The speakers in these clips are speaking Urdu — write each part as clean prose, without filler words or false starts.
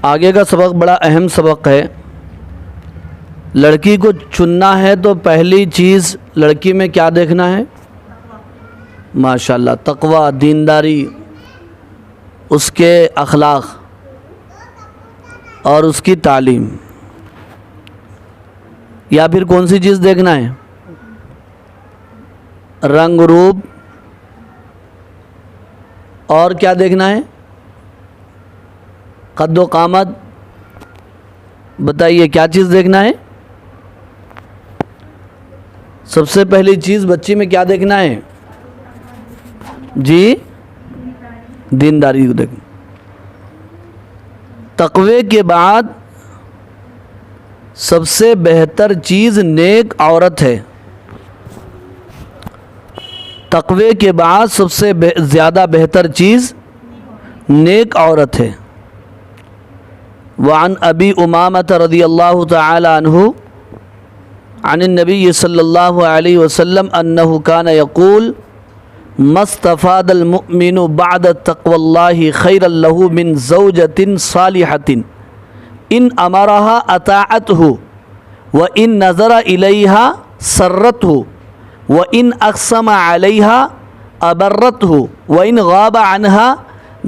آگے کا سبق بڑا اہم سبق ہے۔ لڑکی کو چننا ہے تو پہلی چیز لڑکی میں کیا دیکھنا ہے؟ ماشاءاللہ تقوی، دینداری، اس کے اخلاق اور اس کی تعلیم، یا پھر کون سی چیز دیکھنا ہے؟ رنگ روپ، اور کیا دیکھنا ہے؟ قد و قامت۔ بتائیے کیا چیز دیکھنا ہے؟ سب سے پہلی چیز بچی میں کیا دیکھنا ہے؟ جی، دینداری کو دیکھنا۔ تقوی کے بعد سب سے بہتر چیز نیک عورت ہے۔ تقوی کے بعد سب سے زیادہ بہتر چیز نیک عورت ہے۔ وعن ابی امامۃ رضی اللہ تعالی عنہ عن النبی صلی اللہ علیہ وسلم انہ کان یقول ما استفاد المؤمن بعد تقوی اللہ خیرا له من زوجۃ صالحۃ ان امرها اطاعته وان نظر الیها سرته وان اقسم علیها ابرته وان غاب عنها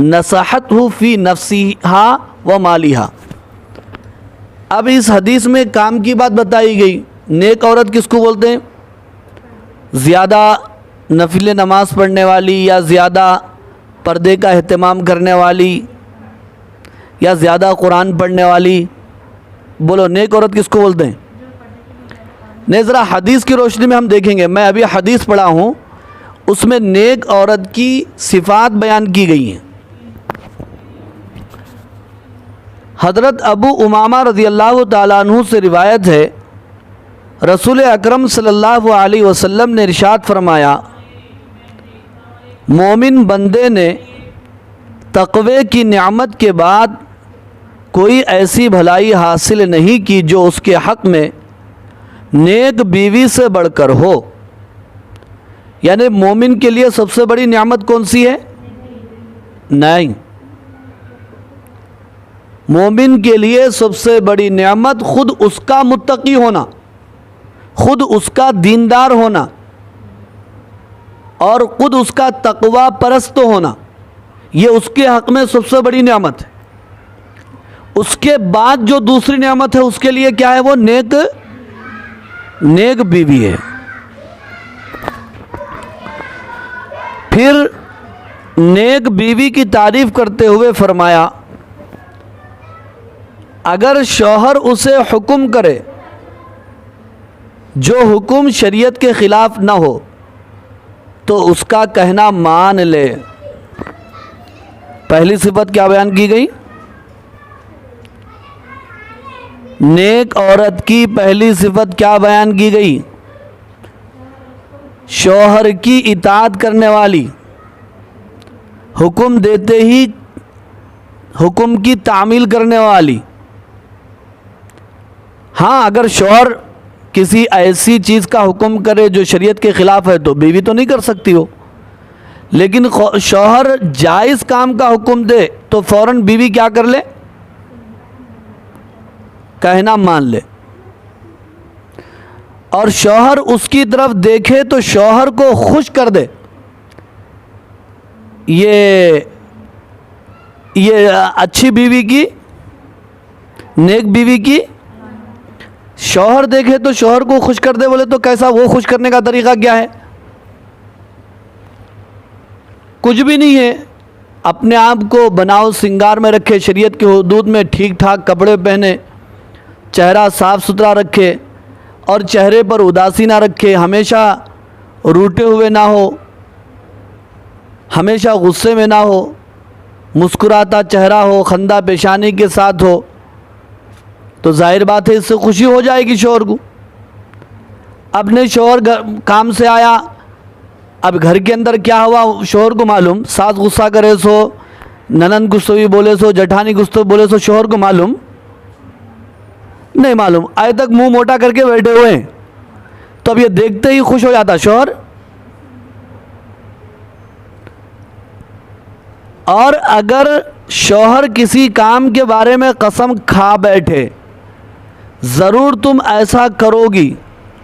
نصحته فی نفسها ومالها۔ اب اس حدیث میں کام کی بات بتائی گئی۔ نیک عورت کس کو بولتے ہیں؟ زیادہ نفل نماز پڑھنے والی، یا زیادہ پردے کا اہتمام کرنے والی، یا زیادہ قرآن پڑھنے والی۔ بولو نیک عورت کس کو بولتے ہیں؟ نہیں، ذرا حدیث کی روشنی میں ہم دیکھیں گے۔ میں ابھی حدیث پڑھا ہوں، اس میں نیک عورت کی صفات بیان کی گئی ہیں۔ حضرت ابو امامہ رضی اللہ تعالیٰ عنہ سے روایت ہے، رسول اکرم صلی اللہ علیہ وسلم نے ارشاد فرمایا، مومن بندے نے تقوی کی نعمت کے بعد کوئی ایسی بھلائی حاصل نہیں کی جو اس کے حق میں نیک بیوی سے بڑھ کر ہو۔ یعنی مومن کے لیے سب سے بڑی نعمت کون سی ہے؟ نہیں، مومن کے لیے سب سے بڑی نعمت خود اس کا متقی ہونا، خود اس کا دیندار ہونا، اور خود اس کا تقوی پرست ہونا۔ یہ اس کے حق میں سب سے بڑی نعمت ہے۔ اس کے بعد جو دوسری نعمت ہے اس کے لیے کیا ہے؟ وہ نیک بیوی ہے۔ پھر نیک بیوی کی تعریف کرتے ہوئے فرمایا، اگر شوہر اسے حکم کرے جو حکم شریعت کے خلاف نہ ہو تو اس کا کہنا مان لے۔ پہلی صفت کیا بیان کی گئی؟ نیک عورت کی پہلی صفت کیا بیان کی گئی؟ شوہر کی اطاعت کرنے والی، حکم دیتے ہی حکم کی تعمیل کرنے والی۔ ہاں، اگر شوہر کسی ایسی چیز کا حکم کرے جو شریعت کے خلاف ہے تو بیوی تو نہیں کر سکتی ہو، لیکن شوہر جائز کام کا حکم دے تو فوراً بیوی کیا کر لے؟ کہنا مان لے۔ اور شوہر اس کی طرف دیکھے تو شوہر کو خوش کر دے۔ یہ اچھی بیوی کی، نیک بیوی کی، شوہر دیکھے تو شوہر کو خوش کر دے۔ بولے تو کیسا؟ وہ خوش کرنے کا طریقہ کیا ہے؟ کچھ بھی نہیں ہے، اپنے آپ کو بناؤ سنگار میں رکھے، شریعت کے حدود میں ٹھیک ٹھاک کپڑے پہنے، چہرہ صاف ستھرا رکھے، اور چہرے پر اداسی نہ رکھے، ہمیشہ روٹے ہوئے نہ ہو، ہمیشہ غصے میں نہ ہو، مسکراتا چہرہ ہو، خندہ پیشانی کے ساتھ ہو، تو ظاہر بات ہے اس سے خوشی ہو جائے گی شوہر کو۔ اپنے شوہر کام سے آیا، اب گھر کے اندر کیا ہوا شوہر کو معلوم، ساس غصہ کرے سو، ننند کچھ تو بھی بولے سو، جٹھانی کچھ تو بولے سو، شوہر کو معلوم نہیں معلوم، آئے تک منہ موٹا کر کے بیٹھے ہوئے ہیں، تو اب یہ دیکھتے ہی خوش ہو جاتا شوہر۔ اور اگر شوہر کسی کام کے بارے میں قسم کھا بیٹھے ضرور تم ایسا کرو گی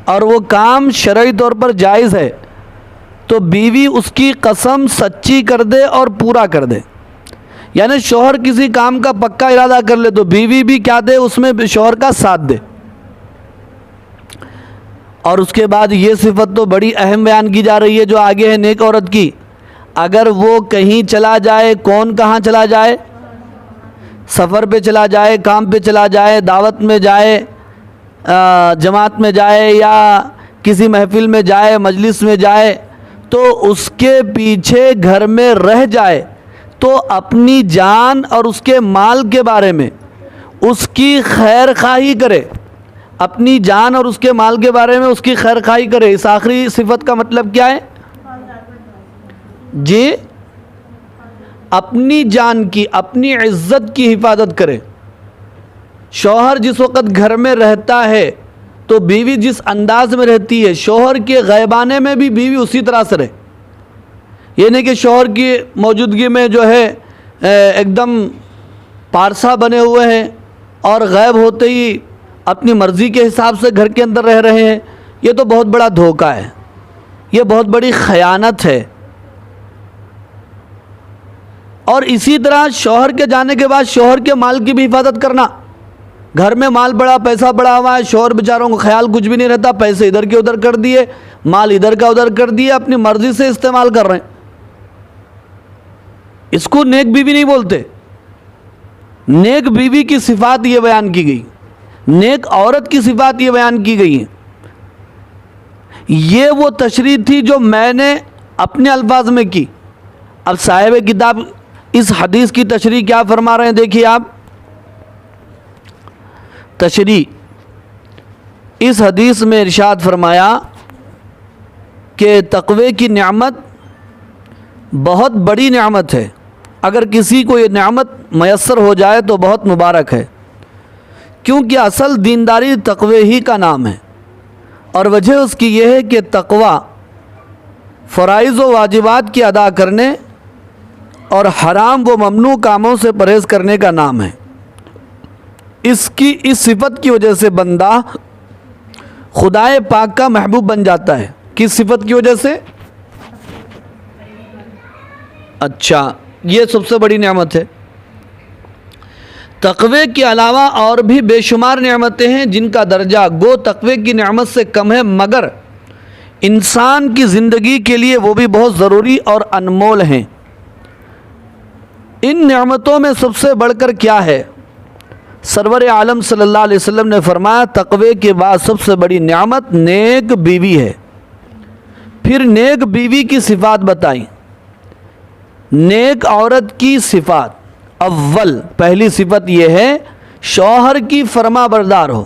اور وہ کام شرعی طور پر جائز ہے تو بیوی اس کی قسم سچی کر دے اور پورا کر دے. یعنی شوہر کسی کام کا پکا ارادہ کر لے تو بیوی بھی کیا دے, اس میں شوہر کا ساتھ دے. اور اس کے بعد یہ صفت تو بڑی اہم بیان کی جا رہی ہے جو آگے ہے نیک عورت کی. اگر وہ کہیں چلا جائے, کون کہاں چلا جائے, سفر پہ چلا جائے, کام پہ چلا جائے, دعوت میں جائے, جماعت میں جائے یا کسی محفل میں جائے, مجلس میں جائے, تو اس کے پیچھے گھر میں رہ جائے تو اپنی جان اور اس کے مال کے بارے میں اس کی خیر خواہی کرے. اپنی جان اور اس کے مال کے بارے میں اس کی خیر خواہی کرے. اس آخری صفت کا مطلب کیا ہے جی؟ اپنی جان کی, اپنی عزت کی حفاظت کرے. شوہر جس وقت گھر میں رہتا ہے تو بیوی جس انداز میں رہتی ہے, شوہر کے غیبانے میں بھی بیوی اسی طرح سے رہے. یہ نہیں کہ شوہر کی موجودگی میں جو ہے ایک دم پارسا بنے ہوئے ہیں اور غائب ہوتے ہی اپنی مرضی کے حساب سے گھر کے اندر رہ رہے ہیں. یہ تو بہت بڑا دھوکہ ہے, یہ بہت بڑی خیانت ہے. اور اسی طرح شوہر کے جانے کے بعد شوہر کے مال کی بھی حفاظت کرنا. گھر میں مال بڑا, پیسہ بڑا ہوا ہے, شوہر بیچاروں کو خیال کچھ بھی نہیں رہتا, پیسے ادھر کے ادھر کر دیے, مال ادھر کا ادھر کر دیے, اپنی مرضی سے استعمال کر رہے ہیں. اس کو نیک بیوی نہیں بولتے. نیک بیوی کی صفات یہ بیان کی گئی, نیک عورت کی صفات یہ بیان کی گئی ہیں. یہ وہ تشریح تھی جو میں نے اپنے الفاظ میں کی. اب صاحب کتاب اس حدیث کی تشریح کیا فرما رہے ہیں, دیکھیے آپ. تشریح اس حدیث میں ارشاد فرمایا کہ تقوی کی نعمت بہت بڑی نعمت ہے. اگر کسی کو یہ نعمت میسر ہو جائے تو بہت مبارک ہے, کیونکہ اصل دینداری تقوی ہی کا نام ہے. اور وجہ اس کی یہ ہے کہ تقوی فرائض و واجبات کی ادا کرنے اور حرام و ممنوع کاموں سے پرہیز کرنے کا نام ہے. اس صفت کی وجہ سے بندہ خدائے پاک کا محبوب بن جاتا ہے. کس صفت کی وجہ سے؟ اچھا, یہ سب سے بڑی نعمت ہے. تقوی کے علاوہ اور بھی بے شمار نعمتیں ہیں جن کا درجہ گو تقوی کی نعمت سے کم ہے, مگر انسان کی زندگی کے لیے وہ بھی بہت ضروری اور انمول ہیں. ان نعمتوں میں سب سے بڑھ کر کیا ہے؟ سرور عالم صلی اللہ علیہ وسلم نے فرمایا تقوی کے بعد سب سے بڑی نعمت نیک بیوی ہے. پھر نیک بیوی کی صفات بتائیں. نیک عورت کی صفات, اول پہلی صفت یہ ہے شوہر کی فرما بردار ہو.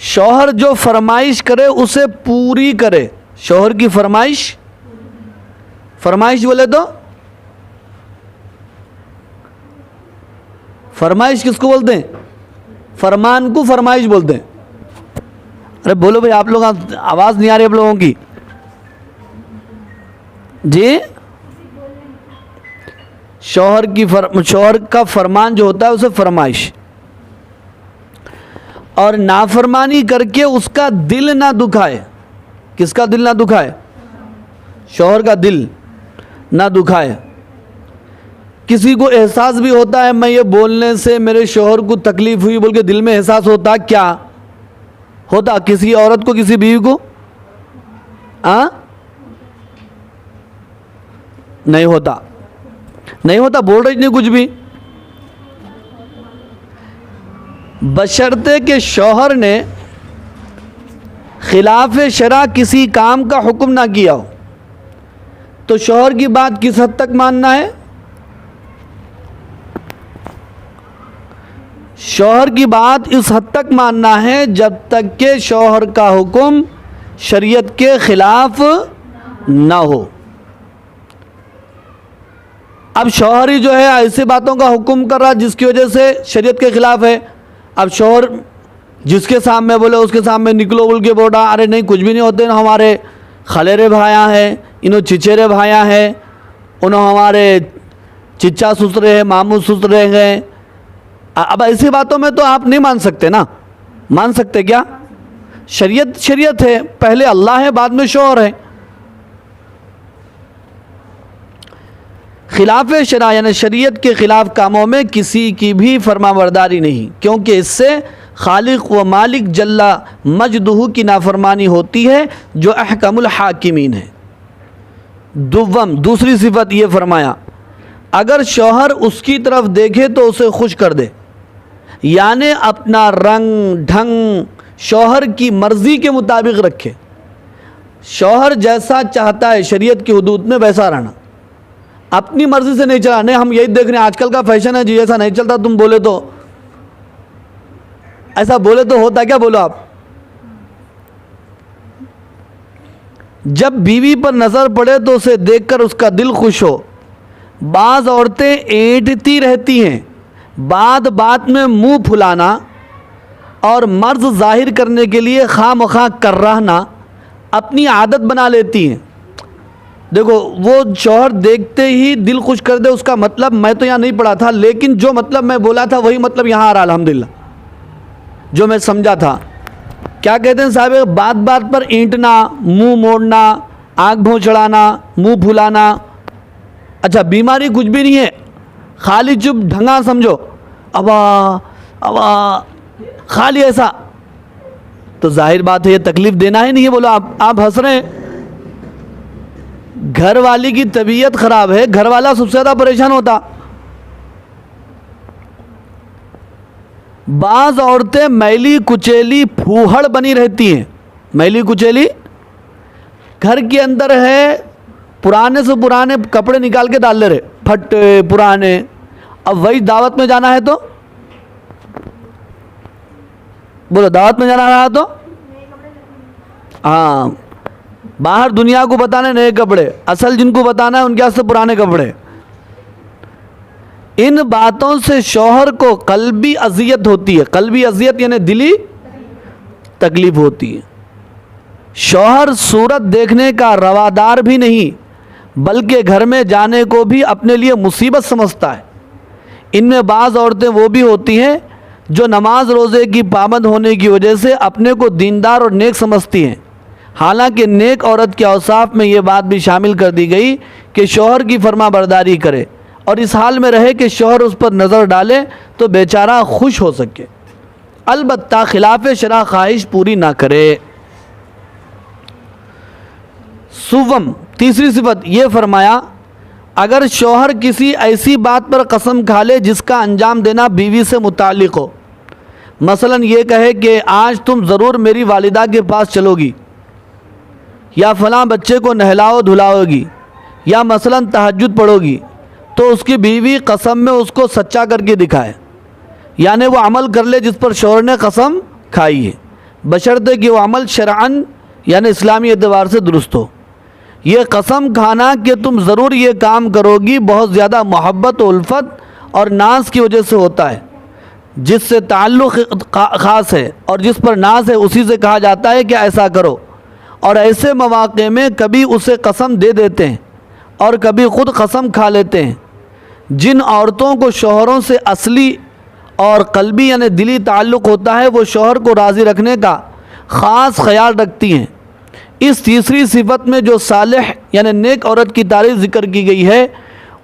شوہر جو فرمائش کرے اسے پوری کرے. شوہر کی فرمائش بولے تو فرمائش کس کو بولتے ہیں؟ فرمان کو فرمائش بولتے ہیں. ارے بولو بھائی, آپ لوگ آواز نہیں آ رہی آپ لوگوں کی جی. شوہر کا فرمان جو ہوتا ہے اسے فرمائش, اور نافرمانی کر کے اس کا دل نہ دکھائے. کس کا دل نہ دکھائے؟ شوہر کا دل نہ دکھائے. کسی کو احساس بھی ہوتا ہے میں یہ بولنے سے میرے شوہر کو تکلیف ہوئی بول کے دل میں احساس ہوتا, کیا ہوتا کسی عورت کو, کسی بیوی کو؟ نہیں ہوتا, بول رہی نہیں کچھ بھی. بشرطے کہ شوہر نے خلاف شرع کسی کام کا حکم نہ کیا ہو تو شوہر کی بات کس حد تک ماننا ہے؟ شوہر کی بات اس حد تک ماننا ہے جب تک کہ شوہر کا حکم شریعت کے خلاف نہ ہو. اب شوہر ہی جو ہے ایسی باتوں کا حکم کر رہا جس کی وجہ سے شریعت کے خلاف ہے. اب شوہر جس کے سامنے بولے اس کے سامنے نکلو بول کے بولا ارے نہیں کچھ بھی نہیں ہوتے, ہمارے خلیرے بھائیاں ہیں, انہوں چچیرے بھائیاں ہیں, انہوں ہمارے چچا سس رہے ہیں، ماموں سس رہے ہیں. اب ایسی باتوں میں تو آپ نہیں مان سکتے نا. مان سکتے کیا؟ شریعت شریعت ہے، پہلے اللہ ہے بعد میں شوہر ہے. خلاف شرع یعنی شریعت کے خلاف کاموں میں کسی کی بھی فرما برداری نہیں، کیونکہ اس سے خالق و مالک جل مجدہ کی نافرمانی ہوتی ہے جو احکم الحاکمین ہے. دوسری صفت یہ فرمایا اگر شوہر اس کی طرف دیکھے تو اسے خوش کر دے، یعنی اپنا رنگ ڈھنگ شوہر کی مرضی کے مطابق رکھے. شوہر جیسا چاہتا ہے شریعت کی حدود میں ویسا رہنا، اپنی مرضی سے نہیں چلا. نہیں ہم یہی دیکھ رہے ہیں آج کل کا فیشن ہے جی، ایسا نہیں چلتا، تم بولے تو ایسا بولے تو ہوتا کیا؟ بولو آپ. جب بیوی پر نظر پڑے تو اسے دیکھ کر اس کا دل خوش ہو. بعض عورتیں اینٹتی رہتی ہیں، بات میں منہ پھلانا اور مرض ظاہر کرنے کے لیے خواہ مخواہ کر رہنا اپنی عادت بنا لیتی ہیں. دیکھو وہ شوہر دیکھتے ہی دل خوش کر دے، اس کا مطلب میں تو یہاں نہیں پڑھا تھا لیکن جو مطلب میں بولا تھا وہی مطلب یہاں آ رہا الحمدللہ، جو میں سمجھا تھا. کیا کہتے ہیں صاحب؟ بات پر اینٹنا، منہ موڑنا، آنکھ بھوں چڑھانا، منہ پھلانا. اچھا بیماری کچھ بھی نہیں ہے، خالی چپ ڈھنگا سمجھو، ابا خالی ایسا، تو ظاہر بات ہے یہ تکلیف دینا ہی نہیں ہے. بولو آپ ہنس رہے ہیں. گھر والی کی طبیعت خراب ہے، گھر والا سب سے زیادہ پریشان ہوتا. بعض عورتیں میلی کچیلی پھوہڑ بنی رہتی ہیں. میلی کچیلی گھر کے اندر ہے، پرانے سے پرانے کپڑے نکال کے ڈال لے رہے، پھٹے پرانے. اب وہی دعوت میں جانا ہے تو بولو، دعوت میں جانا رہا تو ہاں باہر دنیا کو بتانے نئے کپڑے، اصل جن کو بتانا ہے ان کے واسطے پرانے کپڑے. ان باتوں سے شوہر کو قلبی اذیت ہوتی ہے. قلبی اذیت یعنی دلی تکلیف ہوتی ہے. شوہر صورت دیکھنے کا روادار بھی نہیں بلکہ گھر میں جانے کو بھی اپنے لیے مصیبت سمجھتا ہے. ان میں بعض عورتیں وہ بھی ہوتی ہیں جو نماز روزے کی پابند ہونے کی وجہ سے اپنے کو دیندار اور نیک سمجھتی ہیں، حالانکہ نیک عورت کے اوصاف میں یہ بات بھی شامل کر دی گئی کہ شوہر کی فرما برداری کرے اور اس حال میں رہے کہ شوہر اس پر نظر ڈالے تو بیچارہ خوش ہو سکے، البتہ خلاف شرع خواہش پوری نہ کرے. تیسری صفت یہ فرمایا اگر شوہر کسی ایسی بات پر قسم کھا لے جس کا انجام دینا بیوی سے متعلق ہو، مثلا یہ کہے کہ آج تم ضرور میری والدہ کے پاس چلو گی، یا فلاں بچے کو نہلاؤ دھلاؤ گی، یا مثلا تہجد پڑھو گی، تو اس کی بیوی قسم میں اس کو سچا کر کے دکھائے، یعنی وہ عمل کر لے جس پر شوہر نے قسم کھائی ہے، بشرطے کہ وہ عمل شرعاً یعنی اسلامی اعتبار سے درست ہو. یہ قسم کھانا کہ تم ضرور یہ کام کرو گی بہت زیادہ محبت و الفت اور ناز کی وجہ سے ہوتا ہے. جس سے تعلق خاص ہے اور جس پر ناز ہے اسی سے کہا جاتا ہے کہ ایسا کرو. اور ایسے مواقع میں کبھی اسے قسم دے دیتے ہیں اور کبھی خود قسم کھا لیتے ہیں. جن عورتوں کو شوہروں سے اصلی اور قلبی یعنی دلی تعلق ہوتا ہے وہ شوہر کو راضی رکھنے کا خاص خیال رکھتی ہیں. اس تیسری صفت میں جو صالح یعنی نیک عورت کی تعریف ذکر کی گئی ہے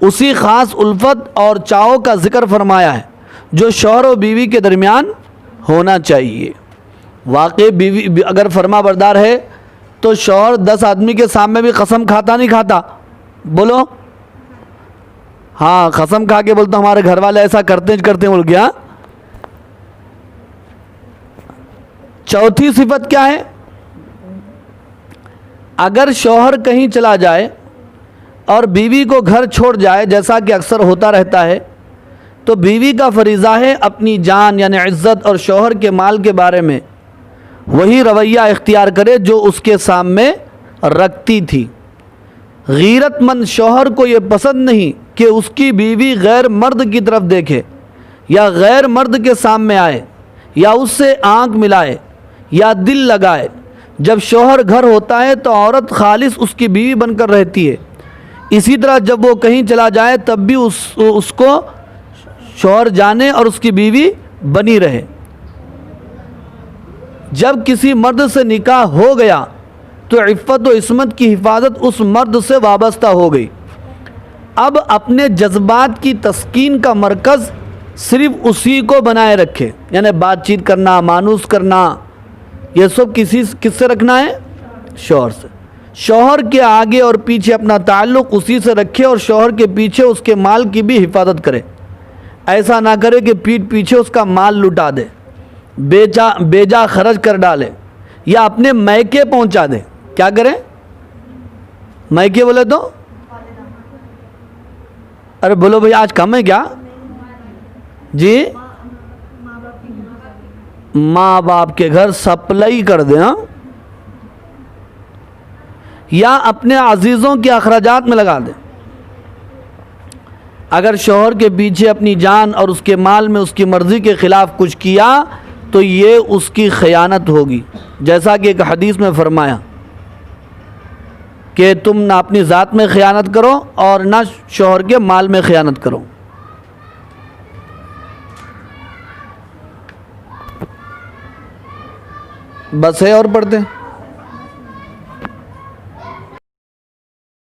اسی خاص الفت اور چاؤ کا ذکر فرمایا ہے جو شوہر و بیوی کے درمیان ہونا چاہیے. واقعی بیوی اگر فرما بردار ہے تو شوہر 10 آدمی کے سامنے بھی قسم کھاتا نہیں کھاتا؟ بولو ہاں، قسم کھا کے بولتا ہمارے گھر والے ایسا کرتے بول گیا. چوتھی صفت کیا ہے؟ اگر شوہر کہیں چلا جائے اور بیوی کو گھر چھوڑ جائے جیسا کہ اکثر ہوتا رہتا ہے تو بیوی کا فریضہ ہے اپنی جان یعنی عزت اور شوہر کے مال کے بارے میں وہی رویہ اختیار کرے جو اس کے سامنے رکھتی تھی. غیرت مند شوہر کو یہ پسند نہیں کہ اس کی بیوی غیر مرد کی طرف دیکھے یا غیر مرد کے سامنے آئے یا اس سے آنکھ ملائے یا دل لگائے. جب شوہر گھر ہوتا ہے تو عورت خالص اس کی بیوی بن کر رہتی ہے، اسی طرح جب وہ کہیں چلا جائے تب بھی اس کو شوہر جانے اور اس کی بیوی بنی رہے۔ جب کسی مرد سے نکاح ہو گیا تو عفت و عصمت کی حفاظت اس مرد سے وابستہ ہو گئی۔ اب اپنے جذبات کی تسکین کا مرکز صرف اسی کو بنائے رکھے، یعنی بات چیت کرنا، مانوس کرنا، یہ سب کس سے رکھنا ہے؟ شوہر سے۔ شوہر کے آگے اور پیچھے اپنا تعلق اسی سے رکھے اور شوہر کے پیچھے اس کے مال کی بھی حفاظت کرے۔ ایسا نہ کرے کہ پیٹھ پیچھے اس کا مال لٹا دے، بیجا خرچ کر ڈالے یا اپنے میکے پہنچا دے۔ کیا کرے؟ میکے بولے تو ارے بولو بھائی آج کم ہے کیا جی؟ ماں باپ کے گھر سپلائی کر دیں، ہاں، یا اپنے عزیزوں کے اخراجات میں لگا دیں۔ اگر شوہر کے پیچھے اپنی جان اور اس کے مال میں اس کی مرضی کے خلاف کچھ کیا تو یہ اس کی خیانت ہوگی، جیسا کہ ایک حدیث میں فرمایا کہ تم نہ اپنی ذات میں خیانت کرو اور نہ شوہر کے مال میں خیانت کرو۔ بس ہے اور پڑھتے ہیں۔